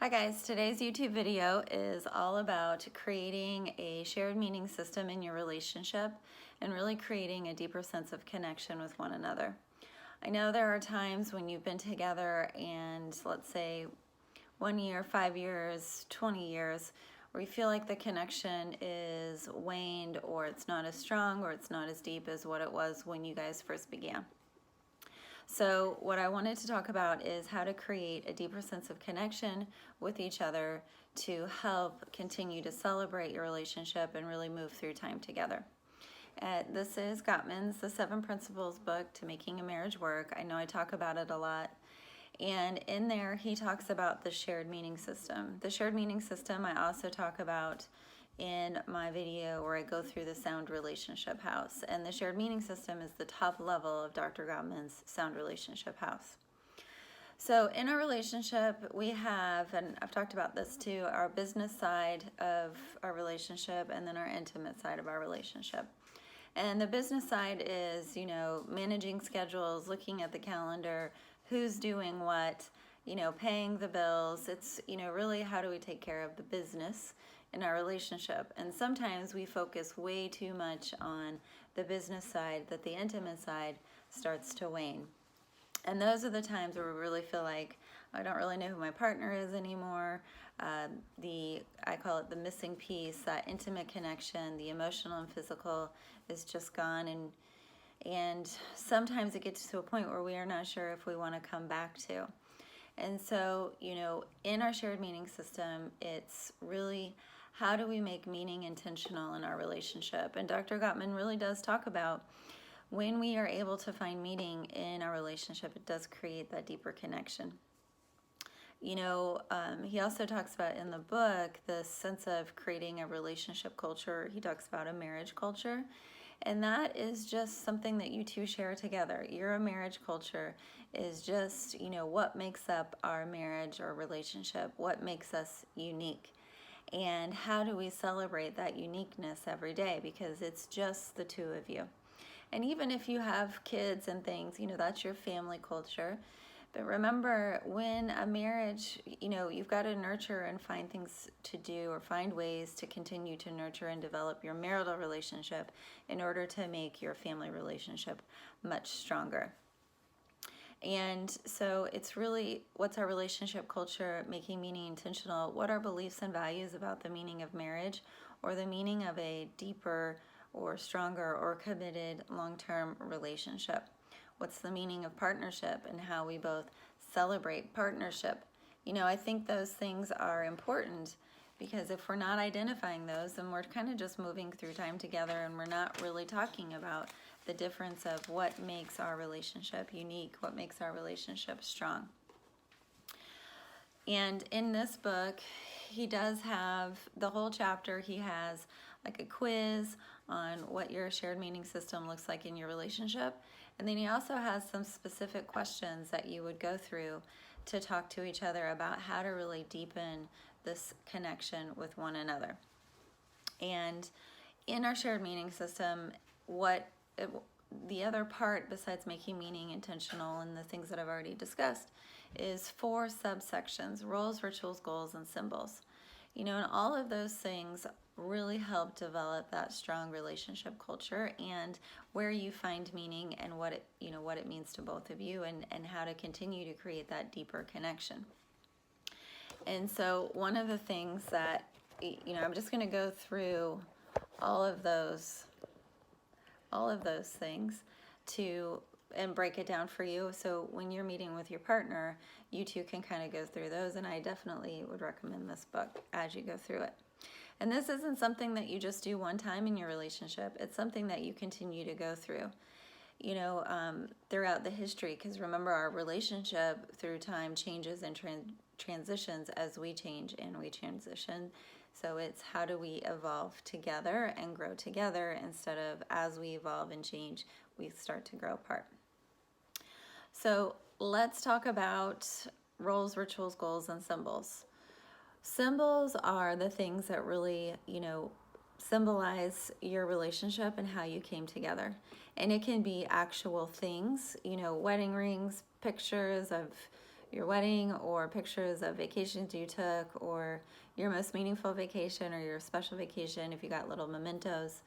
Hi guys, today's YouTube video is all about creating a shared meaning system in your relationship and really creating a deeper sense of connection with one another. I know there are times when you've been together and let's say 1 year, 5 years, 20 years, where you feel like the connection is waned or it's not as strong or it's not as deep as what it was when you guys first began. So what I wanted to talk about is how to create a deeper sense of connection with each other to help continue to celebrate your relationship and really move through time together. This is Gottman's The 7 Principles book to making a marriage work. I know I talk about it a lot. And in there, he talks about the shared meaning system. The shared meaning system I also talk about in my video where I go through the sound relationship house. And the shared meaning system is the top level of Dr. Gottman's sound relationship house. So in our relationship, we have, and I've talked about this too, our business side of our relationship and then our intimate side of our relationship. And the business side is, managing schedules, looking at the calendar, who's doing what, paying the bills. It's, really how do we take care of the business in our relationship. And sometimes we focus way too much on the business side that the intimate side starts to wane. And those are the times where we really feel like I don't really know who my partner is anymore. I call it the missing piece, that intimate connection, the emotional and physical is just gone. And sometimes it gets to a point where we are not sure if we want to come back to. And so, in our shared meaning system, it's really how do we make meaning intentional in our relationship? And Dr. Gottman really does talk about when we are able to find meaning in our relationship, it does create that deeper connection. He also talks about in the book the sense of creating a relationship culture. He talks about a marriage culture. And that is just something that you two share together. Your marriage culture is just, what makes up our marriage or relationship, what makes us unique. And how do we celebrate that uniqueness every day? Because it's just the two of you. And even if you have kids and things, that's your family culture. But remember, when a marriage, you've got to nurture and find things to do or find ways to continue to nurture and develop your marital relationship in order to make your family relationship much stronger. And so it's really, what's our relationship culture, making meaning intentional? What are beliefs and values about the meaning of marriage or the meaning of a deeper or stronger or committed long-term relationship? What's the meaning of partnership and how we both celebrate partnership? I think those things are important because if we're not identifying those, then we're kind of just moving through time together and we're not really talking about the difference of what makes our relationship unique, what makes our relationship strong. And in this book, he does have the whole chapter, he has like a quiz on what your shared meaning system looks like in your relationship. And then he also has some specific questions that you would go through to talk to each other about how to really deepen this connection with one another. And in our shared meaning system, the other part besides making meaning intentional and the things that I've already discussed is 4 subsections: roles, rituals, goals, and symbols. And all of those things really help develop that strong relationship culture and where you find meaning and what it means to both of you and how to continue to create that deeper connection. And so one of the things that, I'm just going to go through all of those things and break it down for you. So when you're meeting with your partner, you two can kind of go through those. And I definitely would recommend this book as you go through it. And this isn't something that you just do one time in your relationship. It's something that you continue to go through, throughout the history. Because remember, our relationship through time changes and transitions as we change and we transition. So it's how do we evolve together and grow together instead of as we evolve and change, we start to grow apart. So let's talk about roles, rituals, goals, and symbols. Symbols are the things that really, symbolize your relationship and how you came together. And it can be actual things, wedding rings, pictures of, your wedding, or pictures of vacations you took, or your most meaningful vacation or your special vacation if you got little mementos.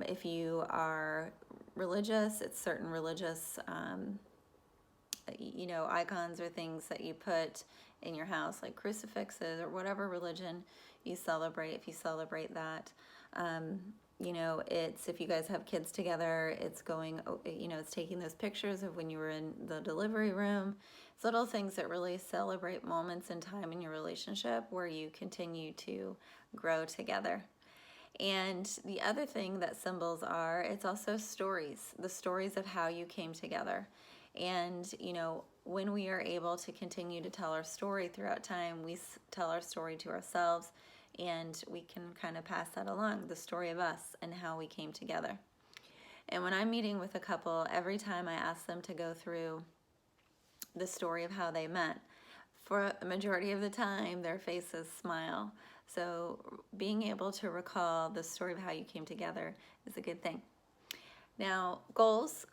If you are religious, it's certain religious icons or things that you put in your house, like crucifixes or whatever religion you celebrate. If you celebrate that, it's, if you guys have kids together, it's going, it's taking those pictures of when you were in the delivery room. It's little things that really celebrate moments in time in your relationship where you continue to grow together. And the other thing that symbols are, it's also stories, the stories of how you came together. And, when we are able to continue to tell our story throughout time, we tell our story to ourselves, and we can kind of pass that along, the story of us and how we came together. And when I'm meeting with a couple, every time I ask them to go through the story of how they met, for the majority of the time, their faces smile. So being able to recall the story of how you came together is a good thing. Now, goals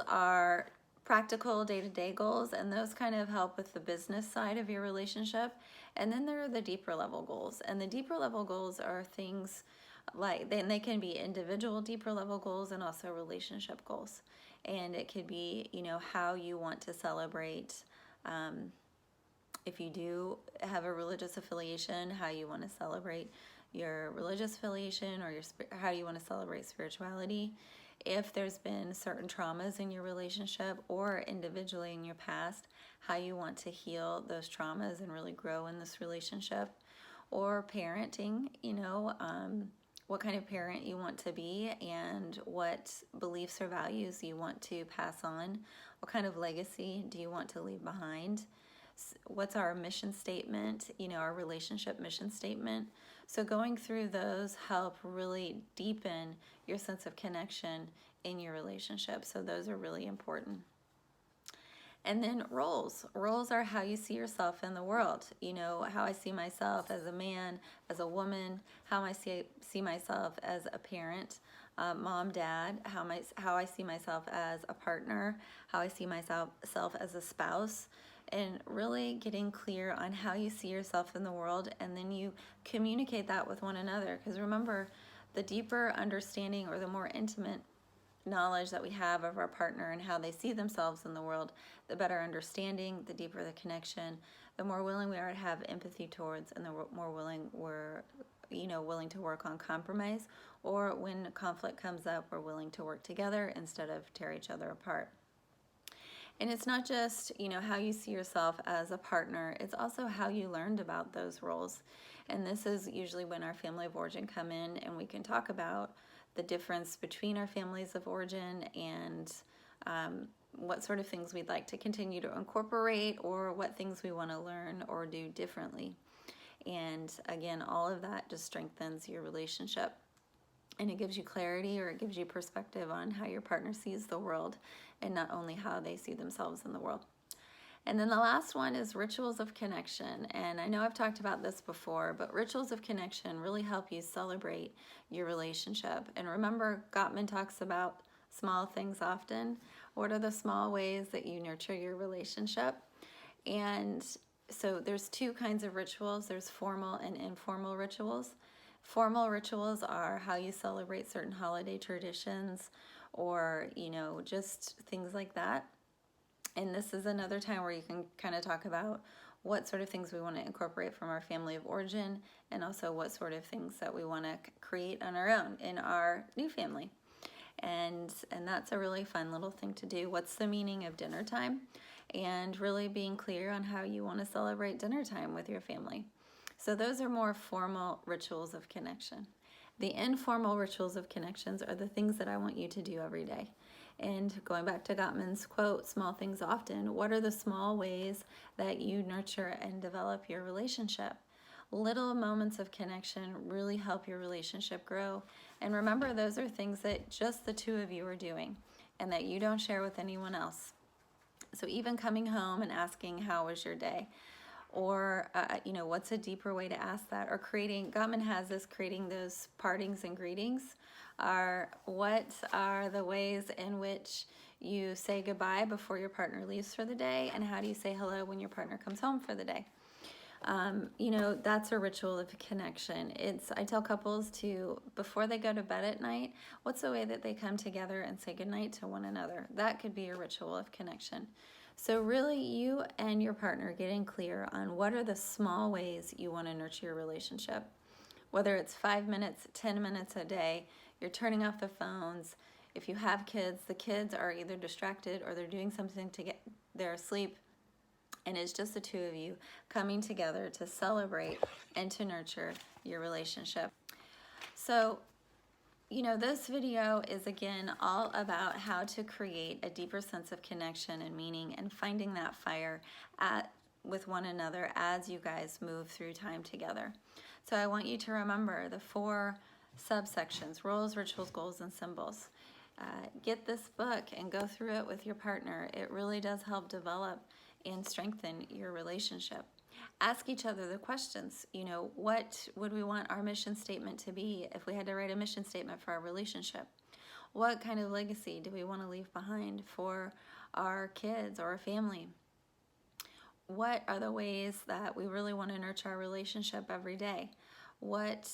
are practical day-to-day goals, and those kind of help with the business side of your relationship. And then there are the deeper level goals, and the deeper level goals are things like, they can be individual deeper level goals and also relationship goals. And it could be, how you want to celebrate, if you do have a religious affiliation, how you want to celebrate your religious affiliation, or how you want to celebrate spirituality. If there's been certain traumas in your relationship or individually in your past, how you want to heal those traumas and really grow in this relationship. Or parenting, what kind of parent you want to be and what beliefs or values you want to pass on. What kind of legacy do you want to leave behind? What's our mission statement, our relationship mission statement. So going through those help really deepen your sense of connection in your relationship. So those are really important. And then roles. Roles are how you see yourself in the world. How I see myself as a man, as a woman, how I see myself as a parent, mom, dad, how I see myself as a partner, how I see myself as a spouse. And really getting clear on how you see yourself in the world, and then you communicate that with one another. Because remember, the deeper understanding or the more intimate knowledge that we have of our partner and how they see themselves in the world, the better understanding, the deeper the connection, the more willing we are to have empathy towards, and the more willing we're willing to work on compromise, or when conflict comes up, we're willing to work together instead of tear each other apart. And it's not just, how you see yourself as a partner, it's also how you learned about those roles. And this is usually when our family of origin come in, and we can talk about the difference between our families of origin and what sort of things we'd like to continue to incorporate, or what things we want to learn or do differently. And again, all of that just strengthens your relationship. And it gives you clarity, or it gives you perspective on how your partner sees the world, and not only how they see themselves in the world. And then the last one is rituals of connection. And I know I've talked about this before, but rituals of connection really help you celebrate your relationship. And remember, Gottman talks about small things often. What are the small ways that you nurture your relationship? And so there's two kinds of rituals. There's formal and informal rituals. Formal rituals are how you celebrate certain holiday traditions, or, just things like that. And this is another time where you can kind of talk about what sort of things we want to incorporate from our family of origin, and also what sort of things that we want to create on our own in our new family. And that's a really fun little thing to do. What's the meaning of dinner time? And really being clear on how you want to celebrate dinner time with your family. So those are more formal rituals of connection. The informal rituals of connections are the things that I want you to do every day. And going back to Gottman's quote, small things often, what are the small ways that you nurture and develop your relationship? Little moments of connection really help your relationship grow. And remember, those are things that just the two of you are doing, and that you don't share with anyone else. So even coming home and asking, how was your day? Or, what's a deeper way to ask that? Or Gottman has this, creating those partings and greetings. What are the ways in which you say goodbye before your partner leaves for the day, and how do you say hello when your partner comes home for the day? You know, that's a ritual of connection. I tell couples to, before they go to bed at night, what's the way that they come together and say goodnight to one another? That could be a ritual of connection. So really, you and your partner getting clear on what are the small ways you want to nurture your relationship. Whether it's 5 minutes, 10 minutes a day, you're turning off the phones. If you have kids, the kids are either distracted or they're doing something to get their sleep, and it's just the two of you coming together to celebrate and to nurture your relationship. So, you know, this video is again all about how to create a deeper sense of connection and meaning and finding that fire with one another as you guys move through time together. So I want you to remember the 4 subsections: roles, rituals, goals, and symbols. Get this book and go through it with your partner. It really does help develop and strengthen your relationship. Ask each other the questions. You know, what would we want our mission statement to be if we had to write a mission statement for our relationship? What kind of legacy do we want to leave behind for our kids or our family? What are the ways that we really want to nurture our relationship every day? What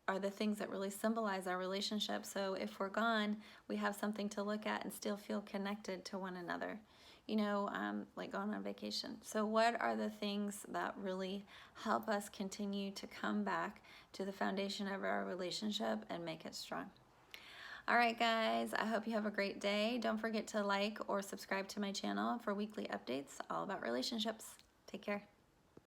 are the things that really symbolize our relationship, so if we're gone, we have something to look at and still feel connected to one another? You know, like going on vacation. So what are the things that really help us continue to come back to the foundation of our relationship and make it strong? All right, guys, I hope you have a great day. Don't forget to like or subscribe to my channel for weekly updates all about relationships. Take care.